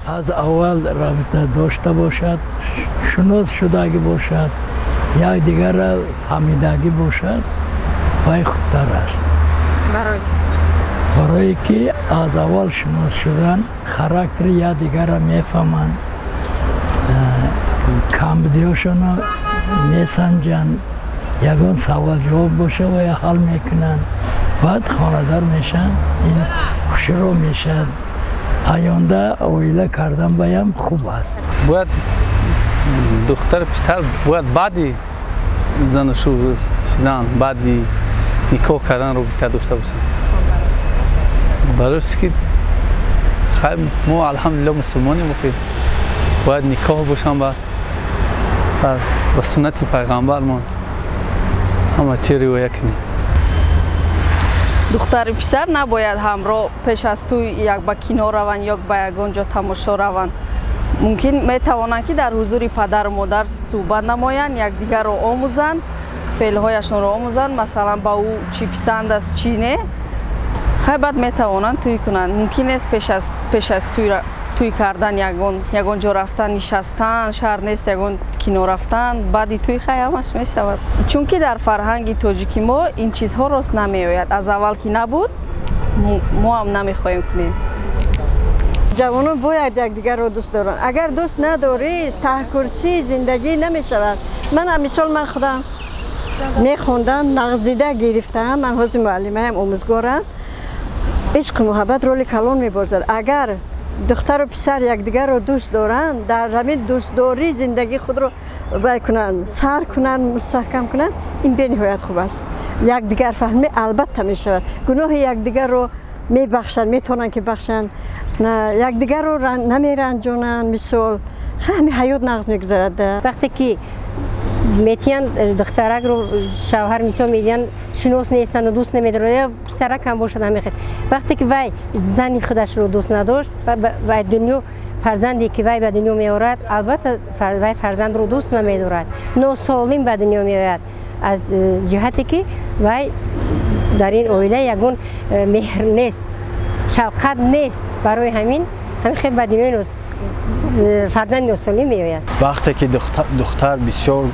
از اول رابطه داشته باشد، شناس شدگی باشد، یک دیگر را فهمیدگی باشد، وای خوبتر است. برای که از اول شناس شدن خاراکتر یک دیگر را میفهمند، کمبودیاشون را میسنجند، یگان سوال جواب باشه و یا حل میکنن، بعد خانه‌دار میشن، این شروع میشد. آینده اویله کردن بایم خوب است. باید دختر پسر باید بعدی زن شدن، بعدی نکاح کردن رو بیتر داشته باشن. برای که خیلی ما الحمدلله مسلمانیم و باید نکاح باشن با سنت پیغمبر ما همه چی روایت کنیم. دختر پسر نباید همراه پیش از توی یک با کینو روند یا با یگانجا تماشا روند. ممکن میتوانند که در حضور پدر و مادر صحبت نمایند، یکدیگر را آموزند، فعلهایشان را آموزند، مثلا با او چی پسند است چی نه. خیلی بعد میتوانند توی کنند. ممکن است پیش از توی کردن یگان جا رفتن نشستن، شهر نیست یگان کینو رفتن، بعدی توی خیامش می شود. چون که در فرهنگ تاجیکی ما این چیزها راست نمی آید. از اول که نبود ما هم نمی خواهیم کنیم. جوانان باید یکدیگر را دوست دارن. اگر دوست نداری ته کرسی زندگی نمی شود. من مثال من خودم می خوندم، نقض دیده گرفتم، من حوض معلمه هم آموزگارم. عشق محبت رول کلان می بازد. اگر دختر و پسر یکدیگر رو دوست دارن، در همین دوستداری زندگی خود رو بکنن، سر کنن، مستحکم کنن، این به نهایت خوب است. یکدیگر فهمی البته می شود. گناه یکدیگر رو می بخشن، می تونن که بخشن، نه یکدیگر رو نمی رنجونن. مثال همین حیات نقض میگذرد. وقتی که میتین دخترک رو شوهر مثال میدین شناس نیستن و دوست نمیدارن یا پسرک هم باشد همین خیلی. وقتی که وای زنی خودش رو دوست نداشت و دنیا فرزندی که وای به دنیا میآورد، البته وای فرزند رو دوست نمیدارد، ناسالم به دنیا میآید، از جهتی که وای در این عائله یگون مهر نیست، شفقت نیست، برای همین خیلی به دنیا فرزند ناسالم میآید. وقتی که دختر بسیار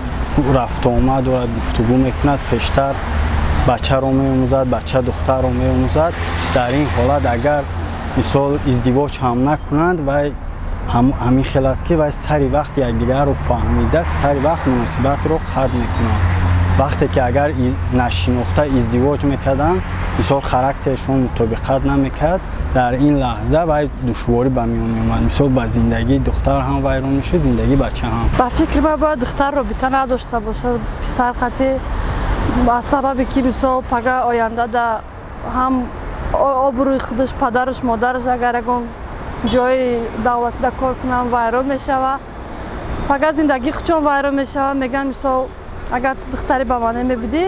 رفت آمد و گفتگو میکند، پیشتر بچه رو میآموزد، بچه دختر رو میآموزد. در این حالت اگر مثال ازدواج هم نکنند و همین خیلی است که وای سری وقت یکدیگر رو فهمیده، سری وقت مناسبت رو قطع میکنند. وقتی که اگر نشناخته ازدواج میکردن، مثال خاراکترشون مطابقت نمیکرد، در این لحظه وای دشواری به میون میومد. مثال با زندگی دختر هم ویران میشه، زندگی بچه هم. با فکر من باید دختر رابطه نداشته باشه، پسر قطعی با سببی که مثال پگه آینده در هم آبروی خودش، پدرش، مادرش اگر اگه جای دولتی در کار کنن ویران میشه و پگه زندگی خودشون ویران میشه. میگن مثال اگر تو دختری به من نمیبودی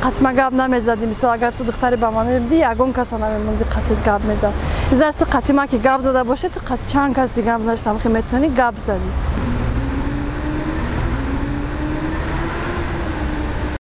قطعا گپ نمیزدی، مثلا اگر تو دختری به من نمیبودی یگان کس نمیموندی قطعا گپ میزد. ازش تو قطعا که گپ زده باشه تو قطعا چند کس دیگه هم داشتم که میتونی گپ زدی.